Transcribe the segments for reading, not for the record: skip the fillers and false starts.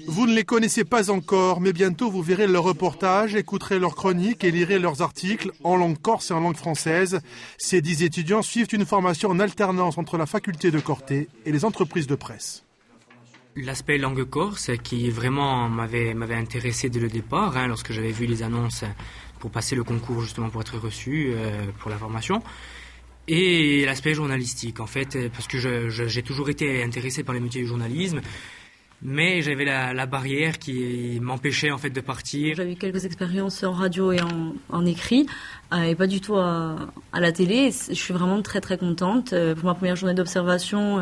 Vous ne les connaissez pas encore, mais bientôt vous verrez leurs reportages, écouterez leurs chroniques et lirez leurs articles en langue corse et en langue française. Ces 10 étudiants suivent une formation en alternance entre la faculté de Corté et les entreprises de presse. L'aspect langue corse qui vraiment m'avait intéressé dès le départ, lorsque j'avais vu les annonces pour passer le concours justement pour être reçu pour la formation. Et l'aspect journalistique en fait, parce que j'ai toujours été intéressé par les métiers du journalisme, mais j'avais la barrière qui m'empêchait en fait de partir. J'avais eu quelques expériences en radio et en écrit, et pas du tout à la télé. Je suis vraiment très très contente. Pour ma première journée d'observation,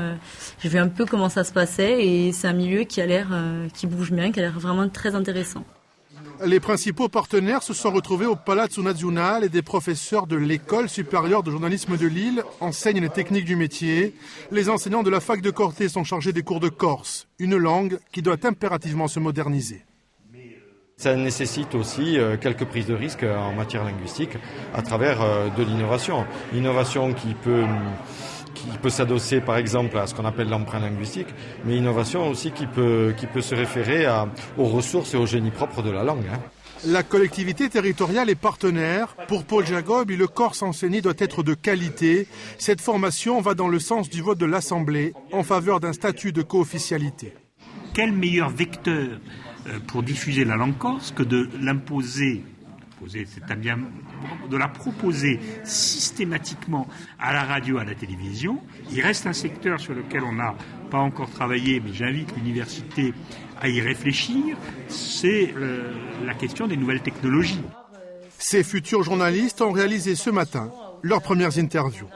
j'ai vu un peu comment ça se passait et c'est un milieu qui a l'air, qui bouge bien, qui a l'air vraiment très intéressant. Les principaux partenaires se sont retrouvés au Palazzo Nazionale et des professeurs de l'École supérieure de journalisme de Lille enseignent les techniques du métier. Les enseignants de la fac de Corté sont chargés des cours de corse, une langue qui doit impérativement se moderniser. Ça nécessite aussi quelques prises de risque en matière linguistique à travers de l'innovation. L'innovation qui peut s'adosser par exemple à ce qu'on appelle l'emprunt linguistique, mais innovation aussi qui peut se référer aux ressources et au génie propre de la langue. La collectivité territoriale est partenaire. Pour Paul Jacob, le corse enseigné doit être de qualité. Cette formation va dans le sens du vote de l'Assemblée en faveur d'un statut de co-officialité. Quel meilleur vecteur pour diffuser la langue corse que de l'imposer, c'est-à-dire de la proposer systématiquement à la radio, à la télévision. Il reste un secteur sur lequel on n'a pas encore travaillé, mais j'invite l'université à y réfléchir, c'est la question des nouvelles technologies. Ces futurs journalistes ont réalisé ce matin leurs premières interviews.